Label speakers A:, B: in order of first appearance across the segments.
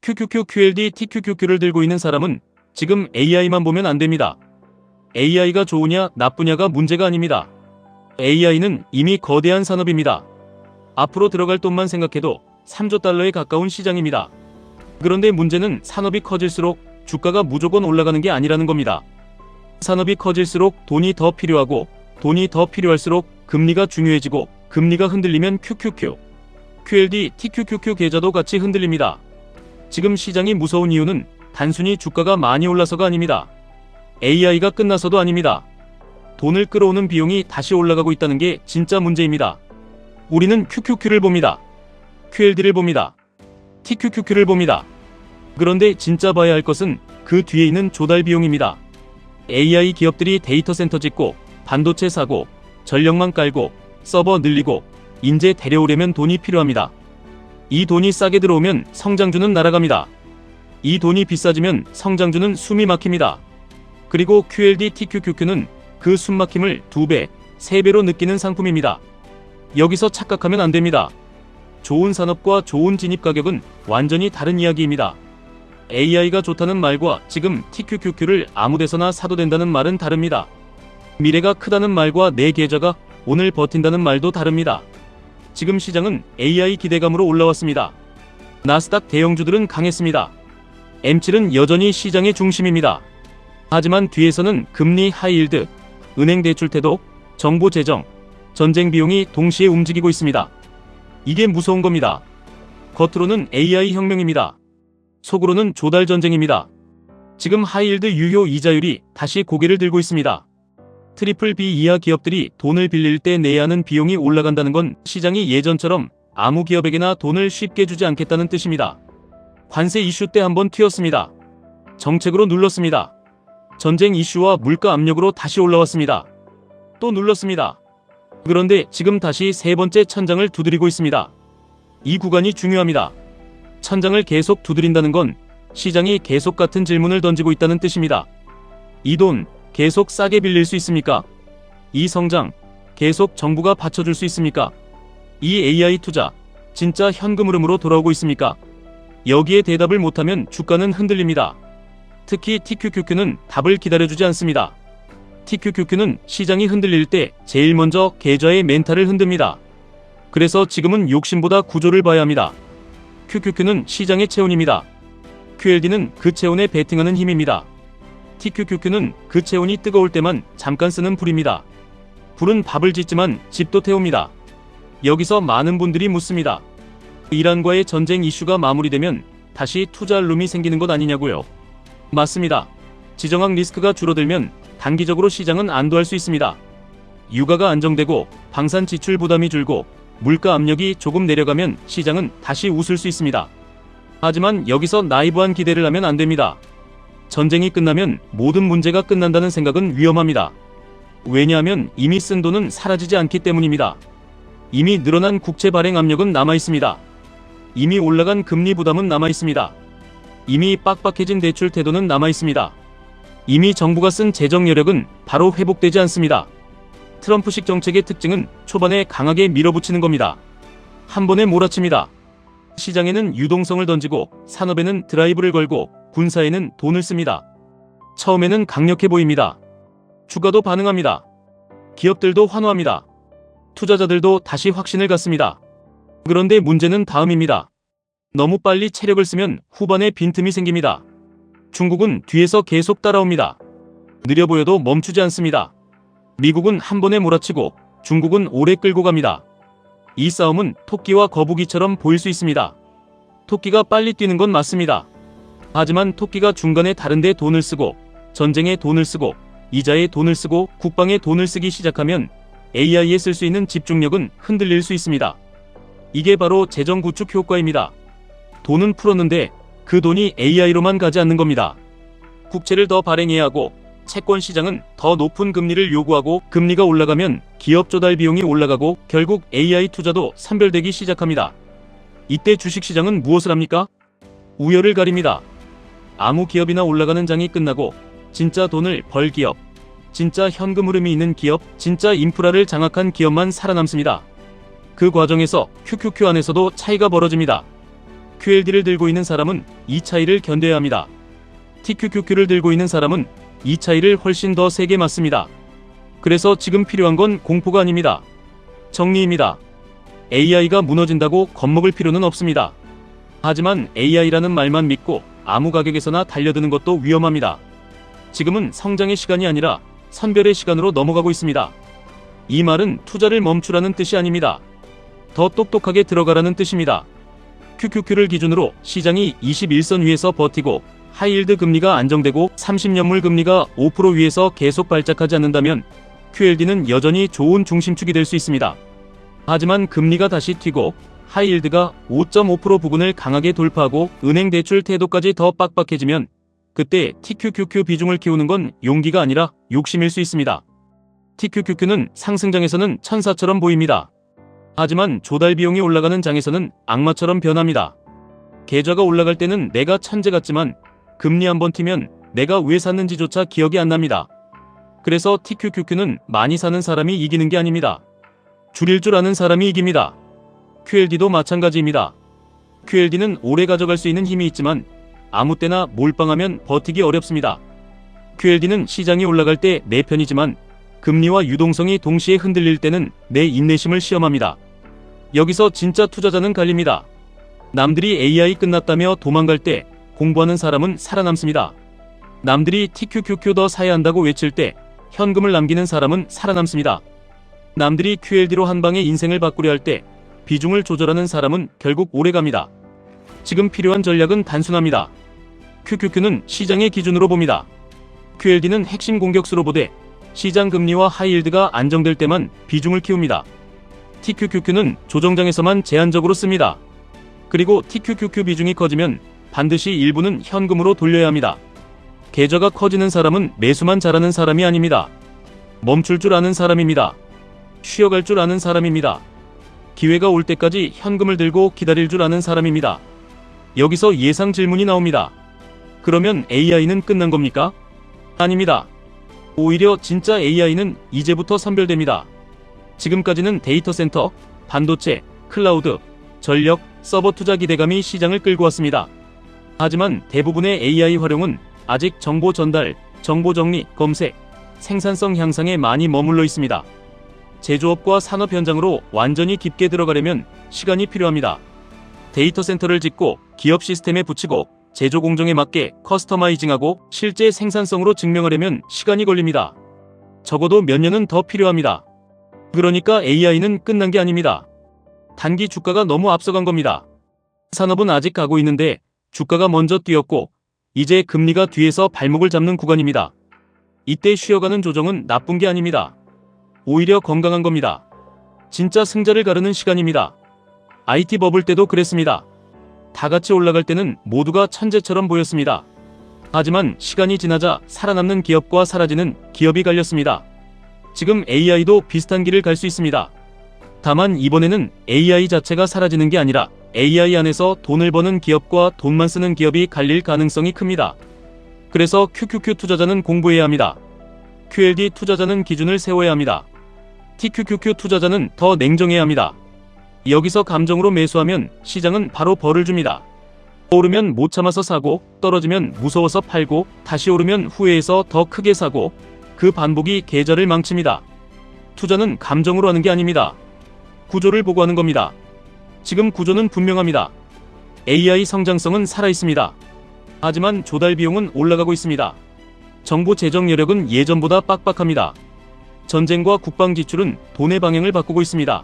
A: QQQ, QLD, TQQQ를 들고 있는 사람은 지금 AI만 보면 안 됩니다. AI가 좋으냐 나쁘냐가 문제가 아닙니다. AI는 이미 거대한 산업입니다. 앞으로 들어갈 돈만 생각해도 3조 달러에 가까운 시장입니다. 그런데 문제는 산업이 커질수록 주가가 무조건 올라가는 게 아니라는 겁니다. 산업이 커질수록 돈이 더 필요하고 돈이 더 필요할수록 금리가 중요해지고 금리가 흔들리면 QQQ, QLD, TQQQ 계좌도 같이 흔들립니다. 지금 시장이 무서운 이유는 단순히 주가가 많이 올라서가 아닙니다. AI가 끝나서도 아닙니다. 돈을 끌어오는 비용이 다시 올라가고 있다는 게 진짜 문제입니다. 우리는 QQQ를 봅니다. QLD를 봅니다. TQQQ를 봅니다. 그런데 진짜 봐야 할 것은 그 뒤에 있는 조달 비용입니다. AI 기업들이 데이터 센터 짓고 반도체 사고 전력망 깔고 서버 늘리고 인재 데려오려면 돈이 필요합니다. 이 돈이 싸게 들어오면 성장주는 날아갑니다. 이 돈이 비싸지면 성장주는 숨이 막힙니다. 그리고 QLD, TQQQ는 그 숨막힘을 2배, 3배로 느끼는 상품입니다. 여기서 착각하면 안 됩니다. 좋은 산업과 좋은 진입 가격은 완전히 다른 이야기입니다. AI가 좋다는 말과 지금 TQQQ를 아무데서나 사도 된다는 말은 다릅니다. 미래가 크다는 말과 내 계좌가 오늘 버틴다는 말도 다릅니다. 지금 시장은 AI 기대감으로 올라왔습니다. 나스닥 대형주들은 강했습니다. M7은 여전히 시장의 중심입니다. 하지만 뒤에서는 금리 하이힐드, 은행 대출 태도, 정부 재정, 전쟁 비용이 동시에 움직이고 있습니다. 이게 무서운 겁니다. 겉으로는 AI 혁명입니다. 속으로는 조달 전쟁입니다. 지금 하이힐드 유효 이자율이 다시 고개를 들고 있습니다. 트리플 B 이하 기업들이 돈을 빌릴 때 내야 하는 비용이 올라간다는 건 시장이 예전처럼 아무 기업에게나 돈을 쉽게 주지 않겠다는 뜻입니다. 관세 이슈 때 한번 튀었습니다. 정책으로 눌렀습니다. 전쟁 이슈와 물가 압력으로 다시 올라왔습니다. 또 눌렀습니다. 그런데 지금 다시 세 번째 천장을 두드리고 있습니다. 이 구간이 중요합니다. 천장을 계속 두드린다는 건 시장이 계속 같은 질문을 던지고 있다는 뜻입니다. 이 돈 계속 싸게 빌릴 수 있습니까? 이 성장 계속 정부가 받쳐줄 수 있습니까? 이 AI 투자 진짜 현금 흐름으로 돌아오고 있습니까? 여기에 대답을 못하면 주가는 흔들립니다. 특히 TQQQ는 답을 기다려주지 않습니다. TQQQ는 시장이 흔들릴 때 제일 먼저 계좌의 멘탈을 흔듭니다. 그래서 지금은 욕심보다 구조를 봐야 합니다. QQQ는 시장의 체온입니다. QLD는 그 체온에 베팅하는 힘입니다. TQQQ는 그 체온이 뜨거울 때만 잠깐 쓰는 불입니다. 불은 밥을 짓지만 집도 태웁니다. 여기서 많은 분들이 묻습니다. 이란과의 전쟁 이슈가 마무리되면 다시 투자 룸이 생기는 것 아니냐고요. 맞습니다. 지정학 리스크가 줄어들면 단기적으로 시장은 안도할 수 있습니다. 유가가 안정되고 방산 지출 부담이 줄고 물가 압력이 조금 내려가면 시장은 다시 웃을 수 있습니다. 하지만 여기서 나이브한 기대를 하면 안 됩니다. 전쟁이 끝나면 모든 문제가 끝난다는 생각은 위험합니다. 왜냐하면 이미 쓴 돈은 사라지지 않기 때문입니다. 이미 늘어난 국채 발행 압력은 남아있습니다. 이미 올라간 금리 부담은 남아있습니다. 이미 빡빡해진 대출 태도는 남아있습니다. 이미 정부가 쓴 재정 여력은 바로 회복되지 않습니다. 트럼프식 정책의 특징은 초반에 강하게 밀어붙이는 겁니다. 한 번에 몰아칩니다. 시장에는 유동성을 던지고 산업에는 드라이브를 걸고 군사에는 돈을 씁니다. 처음에는 강력해 보입니다. 주가도 반응합니다. 기업들도 환호합니다. 투자자들도 다시 확신을 갖습니다. 그런데 문제는 다음입니다. 너무 빨리 체력을 쓰면 후반에 빈틈이 생깁니다. 중국은 뒤에서 계속 따라옵니다. 느려 보여도 멈추지 않습니다. 미국은 한 번에 몰아치고 중국은 오래 끌고 갑니다. 이 싸움은 토끼와 거북이처럼 보일 수 있습니다. 토끼가 빨리 뛰는 건 맞습니다. 하지만 토끼가 중간에 다른 데 돈을 쓰고 전쟁에 돈을 쓰고 이자에 돈을 쓰고 국방에 돈을 쓰기 시작하면 AI에 쓸 수 있는 집중력은 흔들릴 수 있습니다. 이게 바로 재정 구축 효과입니다. 돈은 풀었는데 그 돈이 AI로만 가지 않는 겁니다. 국채를 더 발행해야 하고 채권 시장은 더 높은 금리를 요구하고 금리가 올라가면 기업 조달 비용이 올라가고 결국 AI 투자도 선별되기 시작합니다. 이때 주식시장은 무엇을 합니까? 우열을 가립니다. 아무 기업이나 올라가는 장이 끝나고 진짜 돈을 벌 기업, 진짜 현금 흐름이 있는 기업, 진짜 인프라를 장악한 기업만 살아남습니다. 그 과정에서 QQQ 안에서도 차이가 벌어집니다. QLD를 들고 있는 사람은 이 차이를 견뎌야 합니다. TQQQ를 들고 있는 사람은 이 차이를 훨씬 더 세게 맞습니다. 그래서 지금 필요한 건 공포가 아닙니다. 정리입니다. AI가 무너진다고 겁먹을 필요는 없습니다. 하지만 AI라는 말만 믿고 아무 가격에서나 달려드는 것도 위험합니다. 지금은 성장의 시간이 아니라 선별의 시간으로 넘어가고 있습니다. 이 말은 투자를 멈추라는 뜻이 아닙니다. 더 똑똑하게 들어가라는 뜻입니다. QQQ를 기준으로 시장이 21선 위에서 버티고 하이힐드 금리가 안정되고 30년물 금리가 5% 위에서 계속 발작하지 않는다면 QLD는 여전히 좋은 중심축이 될 수 있습니다. 하지만 금리가 다시 튀고 하이힐드가 5.5% 부근을 강하게 돌파하고 은행 대출 태도까지 더 빡빡해지면 그때 TQQQ 비중을 키우는 건 용기가 아니라 욕심일 수 있습니다. TQQQ는 상승장에서는 천사처럼 보입니다. 하지만 조달 비용이 올라가는 장에서는 악마처럼 변합니다. 계좌가 올라갈 때는 내가 천재 같지만 금리 한번 튀면 내가 왜 샀는지조차 기억이 안 납니다. 그래서 TQQQ는 많이 사는 사람이 이기는 게 아닙니다. 줄일 줄 아는 사람이 이깁니다. QLD도 마찬가지입니다. QLD는 오래 가져갈 수 있는 힘이 있지만 아무 때나 몰빵하면 버티기 어렵습니다. QLD는 시장이 올라갈 때 내 편이지만 금리와 유동성이 동시에 흔들릴 때는 내 인내심을 시험합니다. 여기서 진짜 투자자는 갈립니다. 남들이 AI 끝났다며 도망갈 때 공부하는 사람은 살아남습니다. 남들이 TQQQ 더 사야 한다고 외칠 때 현금을 남기는 사람은 살아남습니다. 남들이 QLD로 한 방에 인생을 바꾸려 할 때 비중을 조절하는 사람은 결국 오래갑니다. 지금 필요한 전략은 단순합니다. QQQ는 시장의 기준으로 봅니다. QLD는 핵심 공격수로 보되 시장 금리와 하이힐드가 안정될 때만 비중을 키웁니다. TQQQ는 조정장에서만 제한적으로 씁니다. 그리고 TQQQ 비중이 커지면 반드시 일부는 현금으로 돌려야 합니다. 계좌가 커지는 사람은 매수만 잘하는 사람이 아닙니다. 멈출 줄 아는 사람입니다. 쉬어갈 줄 아는 사람입니다. 기회가 올 때까지 현금을 들고 기다릴 줄 아는 사람입니다. 여기서 예상 질문이 나옵니다. 그러면 AI는 끝난 겁니까? 아닙니다. 오히려 진짜 AI는 이제부터 선별됩니다. 지금까지는 데이터 센터, 반도체, 클라우드, 전력, 서버 투자 기대감이 시장을 끌고 왔습니다. 하지만 대부분의 AI 활용은 아직 정보 전달, 정보 정리, 검색, 생산성 향상에 많이 머물러 있습니다. 제조업과 산업 현장으로 완전히 깊게 들어가려면 시간이 필요합니다. 데이터 센터를 짓고 기업 시스템에 붙이고 제조 공정에 맞게 커스터마이징하고 실제 생산성으로 증명하려면 시간이 걸립니다. 적어도 몇 년은 더 필요합니다. 그러니까 AI는 끝난 게 아닙니다. 단기 주가가 너무 앞서간 겁니다. 산업은 아직 가고 있는데 주가가 먼저 뛰었고 이제 금리가 뒤에서 발목을 잡는 구간입니다. 이때 쉬어가는 조정은 나쁜 게 아닙니다. 오히려 건강한 겁니다. 진짜 승자를 가르는 시간입니다. IT 버블 때도 그랬습니다. 다 같이 올라갈 때는 모두가 천재처럼 보였습니다. 하지만 시간이 지나자 살아남는 기업과 사라지는 기업이 갈렸습니다. 지금 AI도 비슷한 길을 갈 수 있습니다. 다만 이번에는 AI 자체가 사라지는 게 아니라 AI 안에서 돈을 버는 기업과 돈만 쓰는 기업이 갈릴 가능성이 큽니다. 그래서 QQQ 투자자는 공부해야 합니다. QLD 투자자는 기준을 세워야 합니다. TQQQ 투자자는 더 냉정해야 합니다. 여기서 감정으로 매수하면 시장은 바로 벌을 줍니다. 오르면 못 참아서 사고, 떨어지면 무서워서 팔고, 다시 오르면 후회해서 더 크게 사고, 그 반복이 계좌를 망칩니다. 투자는 감정으로 하는 게 아닙니다. 구조를 보고 하는 겁니다. 지금 구조는 분명합니다. AI 성장성은 살아있습니다. 하지만 조달 비용은 올라가고 있습니다. 정부 재정 여력은 예전보다 빡빡합니다. 전쟁과 국방 지출은 돈의 방향을 바꾸고 있습니다.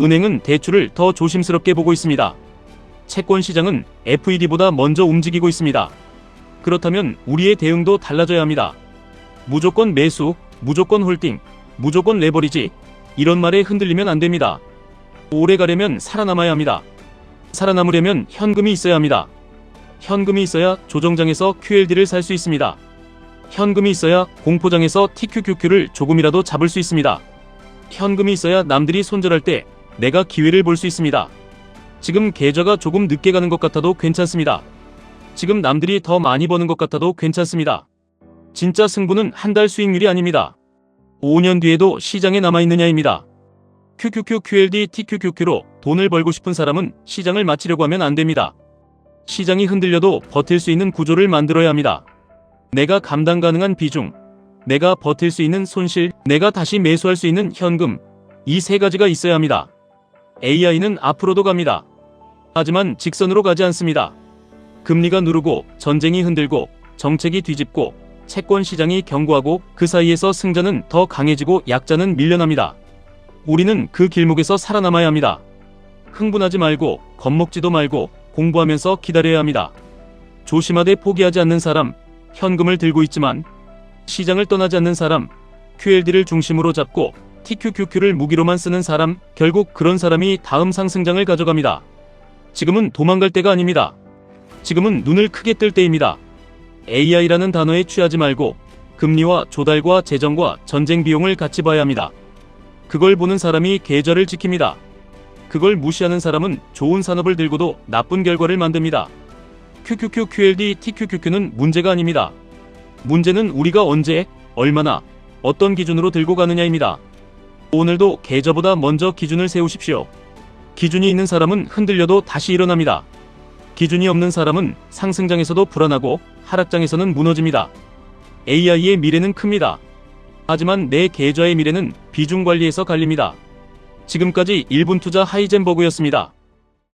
A: 은행은 대출을 더 조심스럽게 보고 있습니다. 채권 시장은 FED보다 먼저 움직이고 있습니다. 그렇다면 우리의 대응도 달라져야 합니다. 무조건 매수, 무조건 홀딩, 무조건 레버리지, 이런 말에 흔들리면 안 됩니다. 오래 가려면 살아남아야 합니다. 살아남으려면 현금이 있어야 합니다. 현금이 있어야 조정장에서 QLD를 살 수 있습니다. 현금이 있어야 공포장에서 TQQQ를 조금이라도 잡을 수 있습니다. 현금이 있어야 남들이 손절할 때 내가 기회를 볼 수 있습니다. 지금 계좌가 조금 늦게 가는 것 같아도 괜찮습니다. 지금 남들이 더 많이 버는 것 같아도 괜찮습니다. 진짜 승부는 한 달 수익률이 아닙니다. 5년 뒤에도 시장에 남아있느냐입니다. QQQ, QLD, TQQQ로 돈을 벌고 싶은 사람은 시장을 마치려고 하면 안 됩니다. 시장이 흔들려도 버틸 수 있는 구조를 만들어야 합니다. 내가 감당 가능한 비중, 내가 버틸 수 있는 손실, 내가 다시 매수할 수 있는 현금, 이 세 가지가 있어야 합니다. AI는 앞으로도 갑니다. 하지만 직선으로 가지 않습니다. 금리가 누르고 전쟁이 흔들고 정책이 뒤집고 채권 시장이 견고하고 그 사이에서 승자는 더 강해지고 약자는 밀려납니다. 우리는 그 길목에서 살아남아야 합니다. 흥분하지 말고 겁먹지도 말고 공부하면서 기다려야 합니다. 조심하되 포기하지 않는 사람, 현금을 들고 있지만 시장을 떠나지 않는 사람, QLD를 중심으로 잡고 TQQQ를 무기로만 쓰는 사람, 결국 그런 사람이 다음 상승장을 가져갑니다. 지금은 도망갈 때가 아닙니다. 지금은 눈을 크게 뜰 때입니다. AI라는 단어에 취하지 말고 금리와 조달과 재정과 전쟁 비용을 같이 봐야 합니다. 그걸 보는 사람이 계좌를 지킵니다. 그걸 무시하는 사람은 좋은 산업을 들고도 나쁜 결과를 만듭니다. QQQ, QLD, TQQQ는 문제가 아닙니다. 문제는 우리가 언제, 얼마나, 어떤 기준으로 들고 가느냐입니다. 오늘도 계좌보다 먼저 기준을 세우십시오. 기준이 있는 사람은 흔들려도 다시 일어납니다. 기준이 없는 사람은 상승장에서도 불안하고 하락장에서는 무너집니다. AI의 미래는 큽니다. 하지만 내 계좌의 미래는 비중 관리에서 갈립니다. 지금까지 1분 투자 하이젠버그였습니다.